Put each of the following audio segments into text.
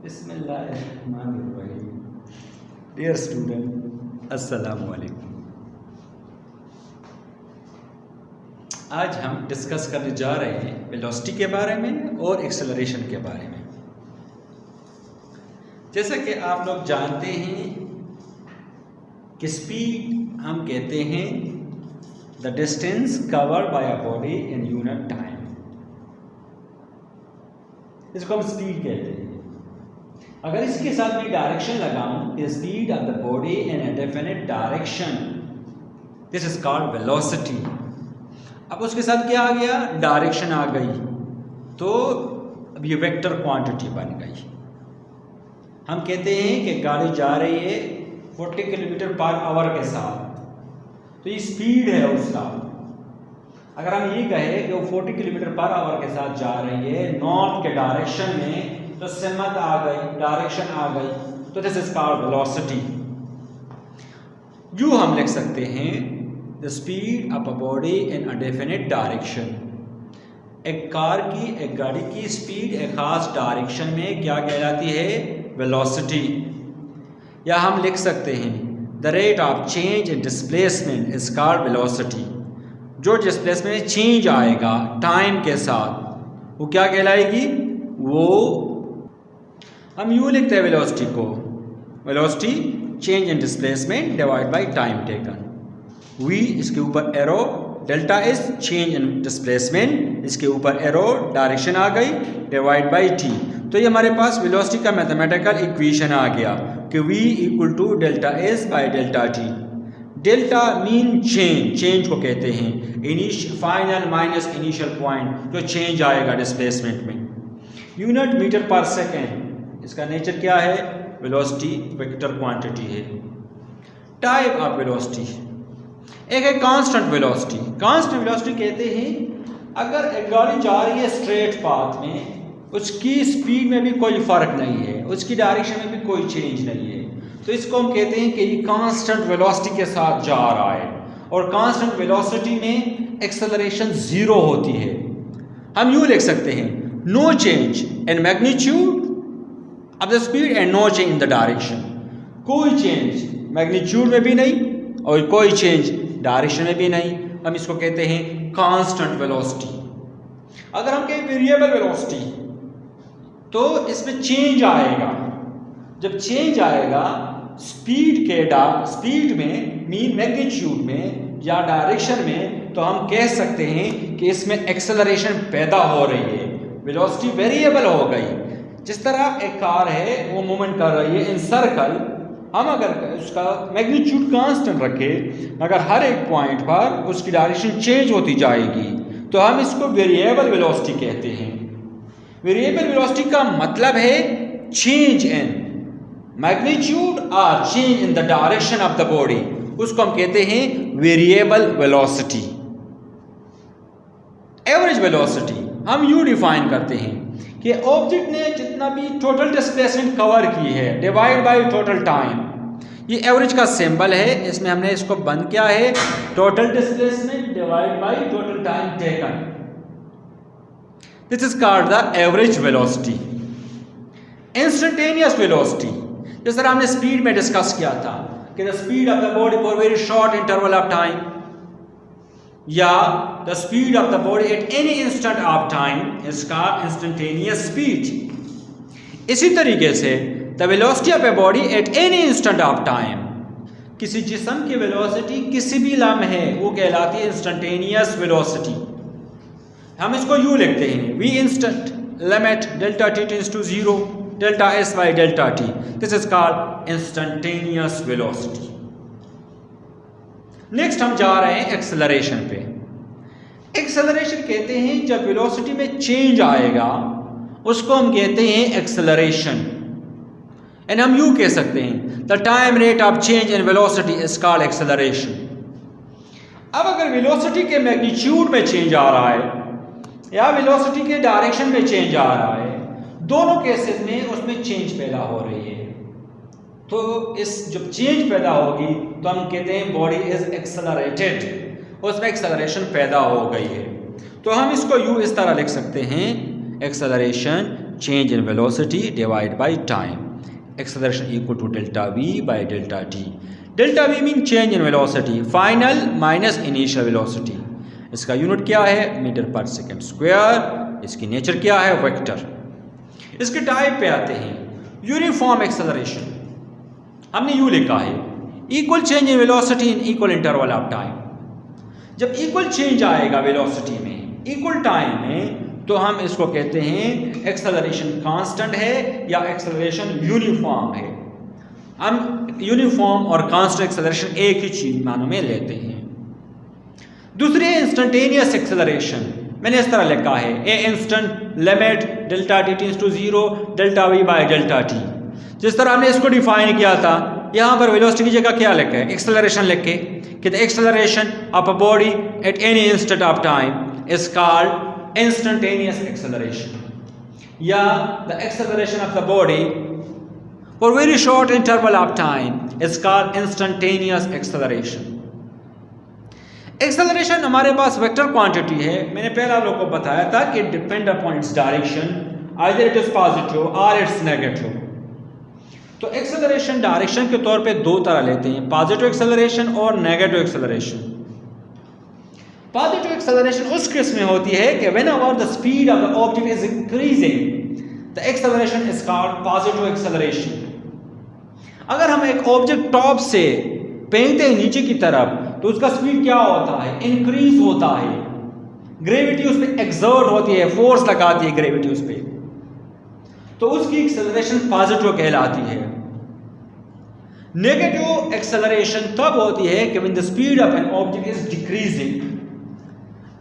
बिस्मिल्लाहिर्रहमानिर्रहीम। Dear student, अस्सलामु अलैकुम। आज हम डिस्कस करने जा रहे हैं वेलोसिटी के बारे में और एक्सेलरेशन के बारे में। जैसा कि आप लोग जानते हैं कि स्पीड हम कहते हैं the distance covered by a body in unit time. इसको हम स्पीड कहते हैं। अगर इसके साथ मैं डायरेक्शन लगाऊं, the speed of the body in a definite direction, this is called velocity. अब उसके साथ क्या आ गया? डायरेक्शन आ गई, तो अब ये वेक्टर क्वांटिटी बन गई। हम कहते हैं कि गाड़ी जा रही है 40 किलोमीटर पर आवर के साथ, तो ये स्पीड है उसका। अगर हम ये कहें कि वो 40 किलोमीटर पर आवर के साथ जा रही है नॉर्थ के डायरेक्शन में, तो सिमत आ गई, डायरेक्शन आ गई, तो दिस इज कॉल्ड वेलोसिटी। यूं हम लिख सकते हैं the speed of a body in a definite direction. एक कार की, एक गाड़ी की स्पीड एक खास डायरेक्शन में क्या कहलाती है? वेलोसिटी। या हम लिख सकते हैं the rate of change in displacement is called velocity. जो डिस्प्लेसमेंट चेंज आएगा टाइम के साथ, वो क्या कहलाएगी? वो हम यूँ लिखते हैं वेलोसिटी को, velocity change in displacement divide by time taken. V इसके ऊपर arrow, delta is change in displacement, इसके ऊपर एरो डायरेक्शन आ गई, डिवाइड बाय टी। तो ये हमारे पास वेलोसिटी का मैथमेटिकल इक्वेशन आ गया कि v equal to delta S by delta T. Delta mean change, change को कहते हैं फाइनल माइनस इनिशियल पॉइंट, जो चेंज आएगा डिस्प्लेसमेंट में। यूनिट मीटर पर सेकेंड, इसका नेचर क्या है? वेलोसिटी वेक्टर क्वांटिटी है। टाइप ऑफ वेलोसिटी, एक है कांस्टेंट वेलोसिटी। कांस्टेंट वेलोसिटी कहते हैं अगर एक गाड़ी जा रही है स्ट्रेट पाथ में, उसकी स्पीड में भी कोई फर्क नहीं है, उसकी डायरेक्शन में भी कोई चेंज नहीं है, तो इसको हम कहते हैं कि ये कांस्टेंट वेलोसिटी के साथ जा रहा है। और कांस्टेंट वेलोसिटी में एक्सेलरेशन जीरो होती है। हम यूँ लिख सकते हैं no change in magnitude of the speed and no change in the direction. कोई चेंज मैग्नीट्यूड में भी नहीं और कोई चेंज डायरेक्शन में भी नहीं, हम इसको कहते हैं कांस्टेंट वेलोसिटी। अगर हम कहें वेरिएबल वेलोसिटी, तो इसमें चेंज आएगा। जब चेंज आएगा स्पीड में, मीन मैग्नीट्यूड में या डायरेक्शन में, तो हम कह सकते हैं कि इसमें एक्सेलरेशन पैदा हो रही है, वेलोसिटी वेरिएबल हो गई। जिस तरह एक कार है वो मूवमेंट कर रही है इन सर्कल, हम अगर उसका मैग्नीट्यूड कांस्टेंट रखें, अगर हर एक पॉइंट पर उसकी डायरेक्शन चेंज होती जाएगी, तो हम इसको वेरिएबल वेलोसिटी कहते हैं। वेरिएबल वेलोसिटी का मतलब है चेंज इन मैग्नीट्यूड और change in the direction of the body, उसको हम कहते हैं वेरिएबल वेलोसिटी। एवरेज वेलोसिटी हम यूँ डिफाइन करते हैं कि ऑब्जेक्ट ने जितना भी टोटल डिस्प्लेसमेंट कवर की है डिवाइड बाय टोटल टाइम, ये एवरेज का सिंबल है। इसमें हमने इसको बंद किया है total displacement divide by total time taken. This is called the average velocity. Instantaneous velocity, जिस तरह हमने स्पीड में डिस्कस किया था कि the speed of the body for very short interval of time, या the speed of the body at any instant of time is called instantaneous speed. इसी तरीके से the velocity of a body at any instant of time, किसी जिस्म की velocity किसी भी लम्हे वो कहलाती है इंस्टेंटेनियस वेलोसिटी। हम इसको यूँ लिखते हैं we instant limit delta t tends to 0 delta s by delta t, this is called instantaneous velocity. Next हम जा रहे हैं एक्सेलरेशन पे। एक्सेलरेशन कहते हैं जब वेलोसिटी में चेंज आएगा, उसको हम कहते हैं एक्सेलरेशन। एंड हम यूँ कह सकते हैं the time rate of change in velocity is called acceleration. अब अगर वेलोसिटी के मैग्नीट्यूड में चेंज आ रहा है या वेलोसिटी के डायरेक्शन में चेंज आ रहा है, दोनों केसेस में उसमें चेंज पैदा हो रही है, तो इस जब चेंज पैदा होगी तो हम कहते हैं बॉडी इज एक्सेलरेटेड, उसमें एक्सेलरेशन पैदा हो गई है। तो हम इसको यूँ इस तरह लिख सकते हैं, acceleration change in velocity divided by time. Acceleration equal to delta v by delta t. Delta v means change in velocity, final minus initial velocity. इसका यूनिट क्या है? Metre per second square. इसकी नेचर क्या है? Vector. इसके type पे आते हैं। यूनिफॉर्म एक्सेलरेशन हमने यू लिखा है, equal change in velocity in equal interval of time. जब इक्वल चेंज आएगा वेलोसिटी में इक्वल टाइम में, तो हम इसको कहते हैं एक्सेलरेशन कांस्टेंट है या एक्सेलरेशन यूनिफॉर्म है। हम यूनिफॉर्म और कांस्टेंट एक्सेलरेशन एक ही चीज मानों में लेते हैं। दूसरी इंस्टेंटेनियस एक्सेलरेशन मैंने इस तरह लिखा है, a instant limit delta t tends to 0 delta v by delta t. जिस तरह हमने इसको डिफाइन किया था, यहाँ पर वेलोसिटी की जगह क्या लिखा है? एक्सेलरेशन लिख के कि the acceleration of a body at any instant of time is called instantaneous acceleration, या the acceleration of the body for very short interval of time is called instantaneous acceleration. Acceleration हमारे पास vector quantity है। मैंने पहले आप लोगों को बताया था कि depend upon its direction, either it is positive और इट्स नेगेटिव। तो एक्सेलरेशन डायरेक्शन के तौर पे दो तरह लेते हैं, पॉजिटिव एक्सेलरेशन और नेगेटिव एक्सेलरेशन। पॉजिटिव एक्सेलरेशन उस केस में होती है कि whenever the speed of the object is increasing the acceleration is called positive acceleration. अगर हम एक ऑब्जेक्ट टॉप से फेंकते हैं नीचे की तरफ, तो उसका स्पीड क्या होता है? इंक्रीज होता है। ग्रेविटी उस पर एक्सर्ट होती है, फोर्स लगाती है ग्रेविटी उस पर, तो उसकी एक्सेलरेशन पॉजिटिव कहलाती है। नेगेटिव एक्सेलरेशन तब होती है कि when the speed of an object is decreasing.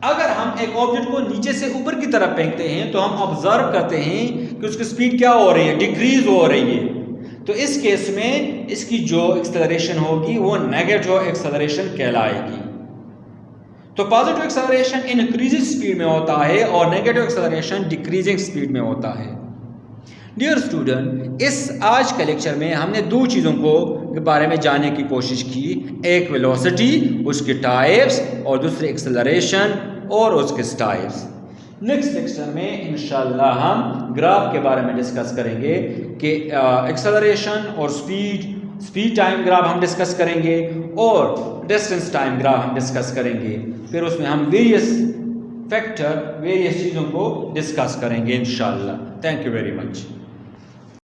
अगर हम एक ऑब्जेक्ट को नीचे से ऊपर की तरफ फेंकते हैं तो हम ऑब्जर्व करते हैं कि उसकी स्पीड क्या हो रही है? डिक्रीज हो रही है। तो इस केस में इसकी जो एक्सेलरेशन होगी वो नेगेटिव एक्सेलरेशन कहलाएगी। तो पॉजिटिव एक्सेलरेशन इंक्रीजिंग स्पीड में होता है और नेगेटिव एक्सेलरेशन डिक्रीजिंग स्पीड में होता है। डियर स्टूडेंट, इस आज के लेक्चर में हमने दो चीज़ों के बारे में जानने की कोशिश की, एक वेलोसिटी उसके टाइप्स और दूसरे एक्सेलरेशन और उसके टाइप्स। नेक्स्ट लेक्चर में इंशाल्लाह हम ग्राफ के बारे में डिस्कस करेंगे कि एक्सेलरेशन और स्पीड टाइम ग्राफ हम डिस्कस करेंगे और डिस्टेंस टाइम ग्राफ हम डिस्कस करेंगे। फिर उसमें हम वेरियस फैक्टर, वेरियस चीज़ों को डिस्कस करेंगे इंशाल्लाह। Thank you very much.